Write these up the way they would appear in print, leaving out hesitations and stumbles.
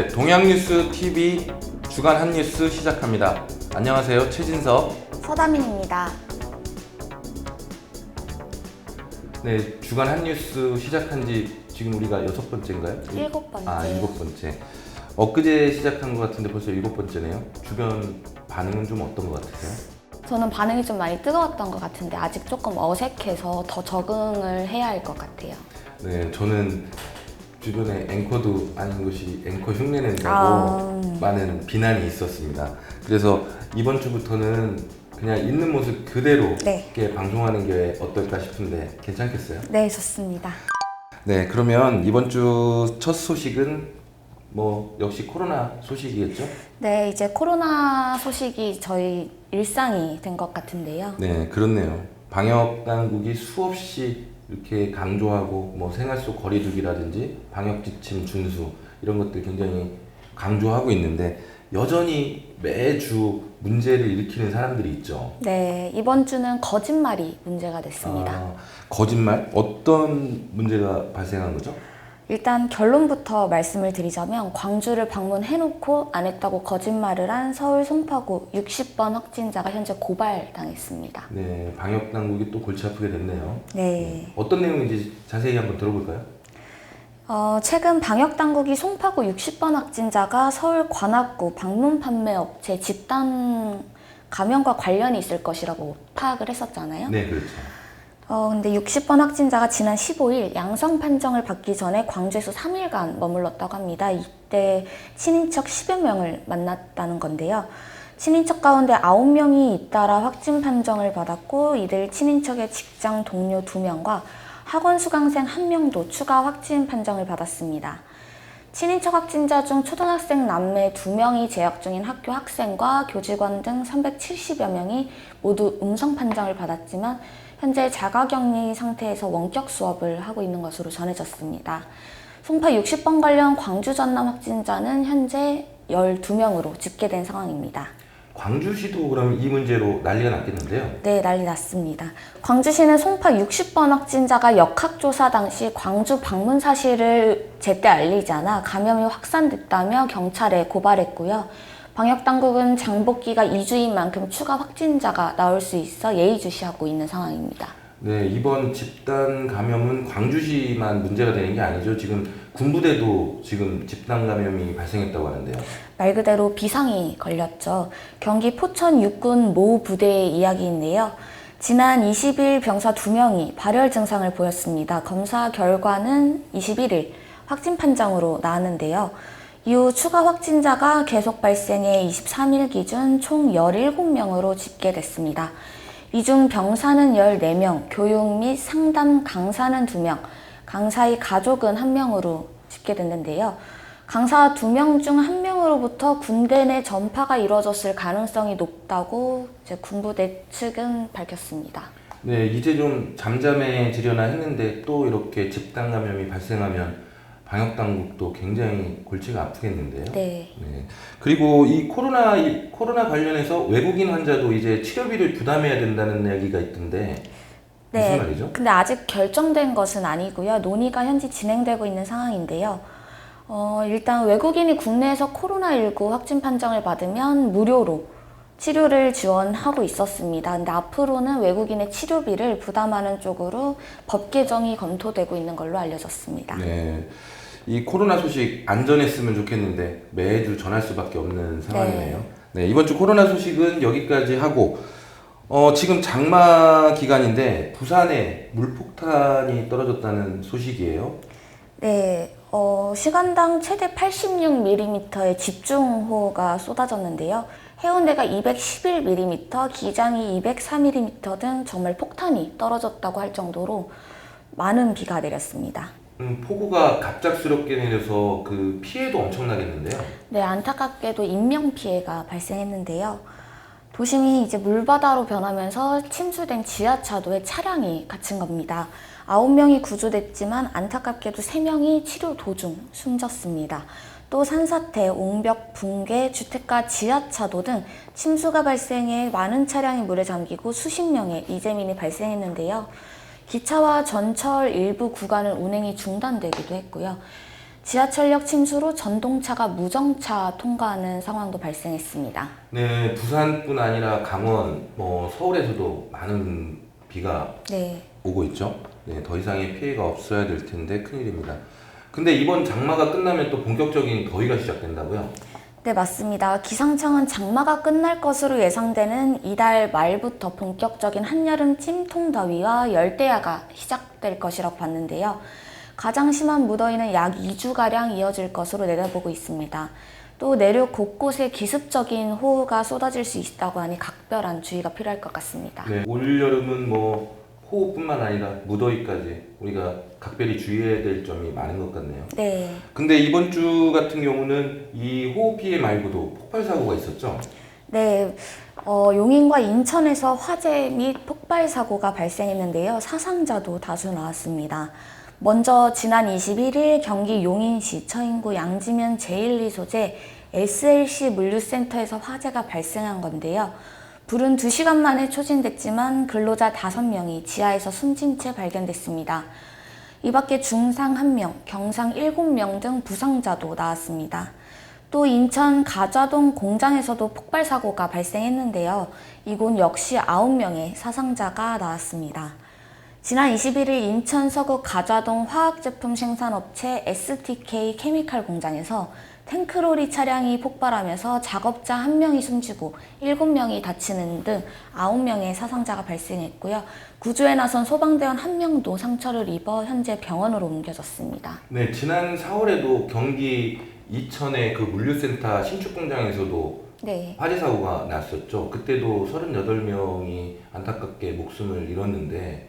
네, 동양뉴스 TV 주간 한 뉴스 시작합니다. 안녕하세요, 최진석. 서다민입니다. 네, 주간 한 뉴스 시작한 지 지금 우리가 6번째인가요? 7번째. 아, 7번째. 엊그제 시작한 것 같은데 벌써 7번째네요. 주변 반응은 좀 어떤 것 같으세요? 저는 반응이 좀 많이 뜨거웠던 것 같은데 아직 조금 어색해서 더 적응을 해야 할 것 같아요. 네, 저는 주변에 앵커도 아닌 것이 앵커 흉내낸다고 많은 비난이 있었습니다. 그래서 이번 주부터는 그냥 있는 모습 그대로 네. 이렇게 방송하는 게 어떨까 싶은데 괜찮겠어요? 네, 좋습니다. 네, 그러면 이번 주 첫 소식은 뭐 역시 코로나 소식이겠죠? 네, 이제 코로나 소식이 저희 일상이 된 것 같은데요. 네, 그렇네요. 방역 당국이 수없이 이렇게 강조하고 뭐 생활 속 거리두기라든지 방역 지침 준수 이런 것들 굉장히 강조하고 있는데 여전히 매주 문제를 일으키는 사람들이 있죠. 네, 이번 주는 거짓말이 문제가 됐습니다. 거짓말? 어떤 문제가 발생한 거죠? 일단 결론부터 말씀을 드리자면 광주를 방문해놓고 안 했다고 거짓말을 한 서울 송파구 60번 확진자가 현재 고발당했습니다. 네, 방역 당국이 또 골치 아프게 됐네요. 네. 어떤 내용인지 자세히 한번 들어볼까요? 최근 방역당국이 송파구 60번 확진자가 서울 관악구 방문 판매 업체 집단 감염과 관련이 있을 것이라고 파악을 했었잖아요. 네, 그렇죠. 근데 60번 확진자가 지난 15일 양성 판정을 받기 전에 광주에서 3일간 머물렀다고 합니다. 이때 친인척 10여 명을 만났다는 건데요. 친인척 가운데 9명이 잇따라 확진 판정을 받았고 이들 친인척의 직장 동료 2명과 학원 수강생 1명도 추가 확진 판정을 받았습니다. 친인척 확진자 중 초등학생 남매 2명이 재학 중인 학교 학생과 교직원 등 370여 명이 모두 음성 판정을 받았지만 현재 자가격리 상태에서 원격 수업을 하고 있는 것으로 전해졌습니다. 송파 60번 관련 광주 전남 확진자는 현재 12명으로 집계된 상황입니다. 광주시도 그럼 이 문제로 난리가 났겠는데요? 네, 난리 났습니다. 광주시는 송파 60번 확진자가 역학조사 당시 광주 방문 사실을 제때 알리지 않아 감염이 확산됐다며 경찰에 고발했고요. 방역당국은 장복기가 2주인 만큼 추가 확진자가 나올 수 있어 예의주시하고 있는 상황입니다. 네, 이번 집단 감염은 광주시만 문제가 되는 게 아니죠. 지금 군부대도 지금 집단 감염이 발생했다고 하는데요. 말 그대로 비상이 걸렸죠. 경기 포천 육군 모 부대의 이야기인데요. 지난 20일 병사 2명이 발열 증상을 보였습니다. 검사 결과는 21일 확진 판정으로 나왔는데요. 이후 추가 확진자가 계속 발생해 23일 기준 총 17명으로 집계됐습니다. 이 중 병사는 14명, 교육 및 상담 강사는 2명, 강사의 가족은 1명으로 집계됐는데요. 강사 2명 중 1명으로부터 군대 내 전파가 이루어졌을 가능성이 높다고 이제 군부대 측은 밝혔습니다. 네, 이제 좀 잠잠해지려나 했는데 또 이렇게 집단 감염이 발생하면 방역 당국도 굉장히 골치가 아프겠는데요. 네. 네. 그리고 이 코로나 관련해서 외국인 환자도 이제 치료비를 부담해야 된다는 이야기가 있던데 무슨 말이죠? 근데 아직 결정된 것은 아니고요. 논의가 현재 진행되고 있는 상황인데요. 일단 외국인이 국내에서 코로나19 확진 판정을 받으면 무료로 치료를 지원하고 있었습니다. 근데 앞으로는 외국인의 치료비를 부담하는 쪽으로 법 개정이 검토되고 있는 걸로 알려졌습니다. 네. 이 코로나 소식 안전했으면 좋겠는데 매주 전할 수밖에 없는 상황이네요. 네, 이번 주 코로나 소식은 여기까지 하고 지금 장마 기간인데 부산에 물폭탄이 떨어졌다는 소식이에요. 네, 시간당 최대 86mm의 집중호우가 쏟아졌는데요. 해운대가 211mm, 기장이 203mm 등 정말 폭탄이 떨어졌다고 할 정도로 많은 비가 내렸습니다. 폭우가 갑작스럽게 내려서 그 피해도 엄청나겠는데요. 네, 안타깝게도 인명피해가 발생했는데요. 도심이 이제 물바다로 변하면서 침수된 지하차도에 차량이 갇힌 겁니다. 9명이 구조됐지만 안타깝게도 3명이 치료 도중 숨졌습니다. 또 산사태, 옹벽, 붕괴, 주택가 지하차도 등 침수가 발생해 많은 차량이 물에 잠기고 수십 명의 이재민이 발생했는데요. 기차와 전철 일부 구간은 운행이 중단되기도 했고요. 지하철역 침수로 전동차가 무정차 통과하는 상황도 발생했습니다. 네, 부산뿐 아니라 강원, 서울에서도 많은 비가 네. 오고 있죠. 네, 더 이상의 피해가 없어야 될 텐데 큰일입니다. 근데 이번 장마가 끝나면 또 본격적인 더위가 시작된다고요? 네, 맞습니다. 기상청은 장마가 끝날 것으로 예상되는 이달 말부터 본격적인 한여름 찜통 더위와 열대야가 시작될 것이라고 봤는데요. 가장 심한 무더위는 약 2주가량 이어질 것으로 내다보고 있습니다. 또 내륙 곳곳에 기습적인 호우가 쏟아질 수 있다고 하니 각별한 주의가 필요할 것 같습니다. 네, 올여름은 호우뿐만 아니라 무더위까지 우리가 각별히 주의해야 될 점이 많은 것 같네요. 네. 근데 이번 주 같은 경우는 이 호우 피해 말고도 폭발 사고가 있었죠? 네, 용인과 인천에서 화재 및 폭발 사고가 발생했는데요. 사상자도 다수 나왔습니다. 먼저 지난 21일 경기 용인시 처인구 양지면 제1리 소재 SLC 물류센터에서 화재가 발생한 건데요. 불은 2시간 만에 초진됐지만 근로자 5명이 지하에서 숨진 채 발견됐습니다. 이 밖에 중상 1명, 경상 7명 등 부상자도 나왔습니다. 또 인천 가좌동 공장에서도 폭발 사고가 발생했는데요. 이곳 역시 9명의 사상자가 나왔습니다. 지난 21일 인천 서구 가좌동 화학제품 생산업체 STK 케미칼 공장에서 탱크로리 차량이 폭발하면서 작업자 1명이 숨지고 7명이 다치는 등 9명의 사상자가 발생했고요. 구조에 나선 소방대원 1명도 상처를 입어 현재 병원으로 옮겨졌습니다. 네, 지난 4월에도 경기 이천의 그 물류센터 신축 공장에서도 네. 화재 사고가 났었죠. 그때도 38명이 안타깝게 목숨을 잃었는데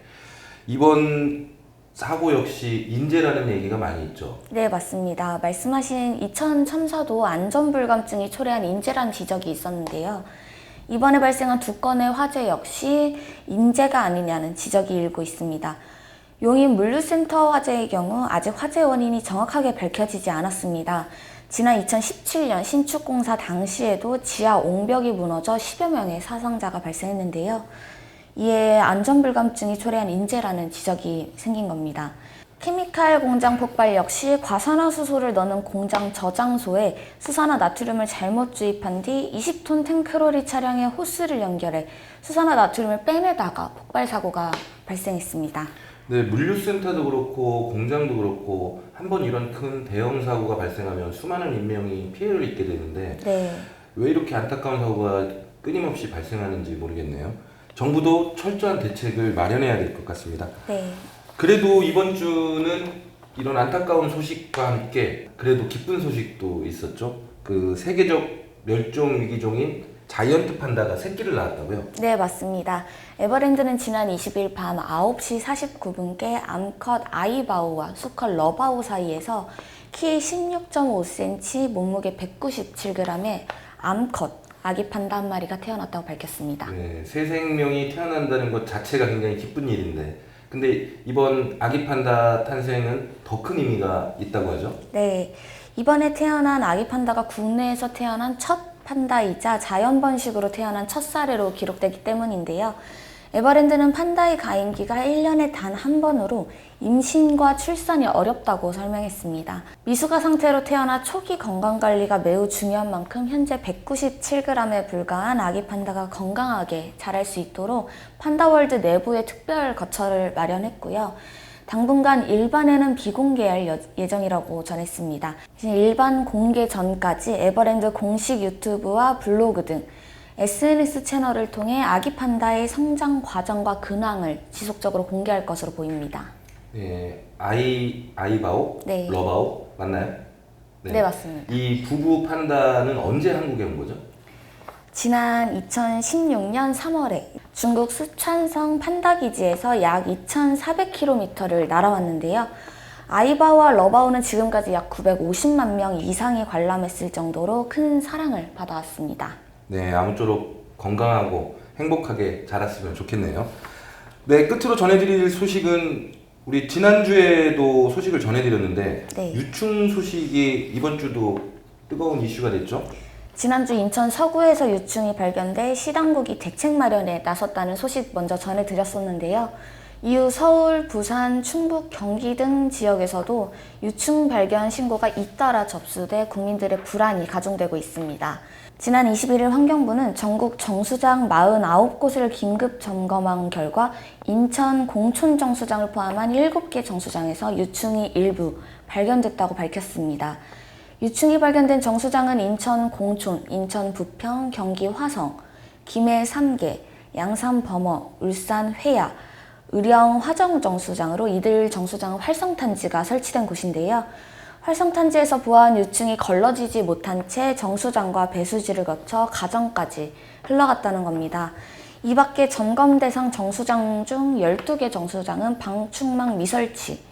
이번 사고 역시 인재라는 얘기가 많이 있죠. 네, 맞습니다. 말씀하신 이천 참사도 안전불감증이 초래한 인재란 지적이 있었는데요. 이번에 발생한 2건의 화재 역시 인재가 아니냐는 지적이 일고 있습니다. 용인 물류센터 화재의 경우 아직 화재 원인이 정확하게 밝혀지지 않았습니다. 지난 2017년 신축공사 당시에도 지하 옹벽이 무너져 10여 명의 사상자가 발생했는데요. 이에 안전불감증이 초래한 인재라는 지적이 생긴 겁니다. 케미칼 공장 폭발 역시 과산화수소를 넣는 공장 저장소에 수산화 나트륨을 잘못 주입한 뒤 20톤 탱크로리 차량에 호스를 연결해 수산화 나트륨을 빼내다가 폭발 사고가 발생했습니다. 네, 물류센터도 그렇고 공장도 그렇고 한번 이런 큰 대형 사고가 발생하면 수많은 인명이 피해를 입게 되는데 네. 왜 이렇게 안타까운 사고가 끊임없이 발생하는지 모르겠네요. 정부도 철저한 대책을 마련해야 될 것 같습니다. 네. 그래도 이번 주는 이런 안타까운 소식과 함께 그래도 기쁜 소식도 있었죠. 그 세계적 멸종 위기종인 자이언트 판다가 새끼를 낳았다고요? 네, 맞습니다. 에버랜드는 지난 20일 밤 9시 49분께 암컷 아이바오와 수컷 러바오 사이에서 키 16.5cm, 몸무게 197g의 암컷 아기 판다 한 마리가 태어났다고 밝혔습니다. 네, 새 생명이 태어난다는 것 자체가 굉장히 기쁜 일인데 근데 이번 아기 판다 탄생은 더 큰 의미가 있다고 하죠? 네, 이번에 태어난 아기 판다가 국내에서 태어난 첫 판다이자 자연 번식으로 태어난 첫 사례로 기록되기 때문인데요. 에버랜드는 판다의 가임기가 1년에 단 한 번으로 임신과 출산이 어렵다고 설명했습니다. 미숙아 상태로 태어나 초기 건강관리가 매우 중요한 만큼 현재 197g에 불과한 아기 판다가 건강하게 자랄 수 있도록 판다월드 내부에 특별 거처를 마련했고요. 당분간 일반에는 비공개할 예정이라고 전했습니다. 일반 공개 전까지 에버랜드 공식 유튜브와 블로그 등 SNS 채널을 통해 아기 판다의 성장 과정과 근황을 지속적으로 공개할 것으로 보입니다. 네, 아이바오? 네. 러바오? 맞나요? 네, 맞습니다. 이 부부 판다는 언제 한국에 온 거죠? 지난 2016년 3월에 중국 쓰촨성 판다기지에서 약 2,400km를 날아왔는데요. 아이바오와 러바오는 지금까지 약 950만 명 이상이 관람했을 정도로 큰 사랑을 받아왔습니다. 네, 아무쪼록 건강하고 행복하게 자랐으면 좋겠네요. 네, 끝으로 전해드릴 소식은 우리 지난주에도 소식을 전해드렸는데 네. 유충 소식이 이번 주도 뜨거운 이슈가 됐죠? 지난주 인천 서구에서 유충이 발견돼 시당국이 대책 마련에 나섰다는 소식 먼저 전해드렸었는데요. 이후 서울, 부산, 충북, 경기 등 지역에서도 유충 발견 신고가 잇따라 접수돼 국민들의 불안이 가중되고 있습니다. 지난 21일 환경부는 전국 정수장 49곳을 긴급 점검한 결과 인천 공촌 정수장을 포함한 7개 정수장에서 유충이 일부 발견됐다고 밝혔습니다. 유충이 발견된 정수장은 인천 공촌, 인천 부평, 경기 화성, 김해 3개, 양산 범어, 울산 회야, 의령 화정 정수장으로 이들 정수장은 활성탄지가 설치된 곳인데요. 활성탄지에서 부화한 유충이 걸러지지 못한 채 정수장과 배수지를 거쳐 가정까지 흘러갔다는 겁니다. 이 밖에 점검 대상 정수장 중 12개 정수장은 방충망 미설치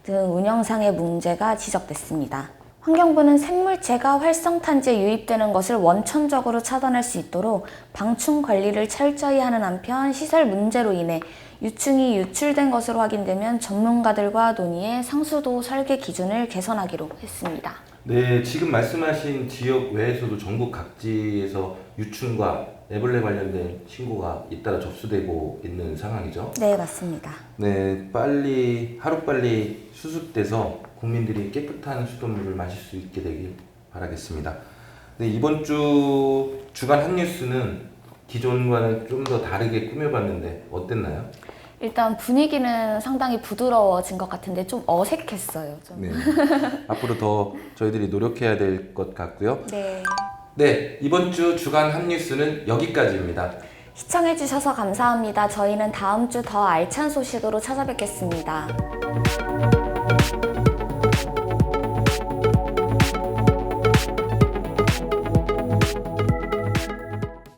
등 운영상의 문제가 지적됐습니다. 환경부는 생물체가 활성탄지에 유입되는 것을 원천적으로 차단할 수 있도록 방충 관리를 철저히 하는 한편 시설 문제로 인해 유충이 유출된 것으로 확인되면 전문가들과 논의해 상수도 설계 기준을 개선하기로 했습니다. 네, 지금 말씀하신 지역 외에서도 전국 각지에서 유충과 애벌레 관련된 신고가 잇따라 접수되고 있는 상황이죠. 네, 맞습니다. 네, 하루빨리 수습돼서 국민들이 깨끗한 수돗물을 마실 수 있게 되길 바라겠습니다. 네, 이번 주 주간 핫뉴스는 기존과는 좀 더 다르게 꾸며봤는데 어땠나요? 일단 분위기는 상당히 부드러워진 것 같은데 좀 어색했어요. 좀. 네, 앞으로 더 저희들이 노력해야 될 것 같고요. 네. 네, 이번 주 주간 핫뉴스는 여기까지입니다. 시청해주셔서 감사합니다. 저희는 다음 주 더 알찬 소식으로 찾아뵙겠습니다.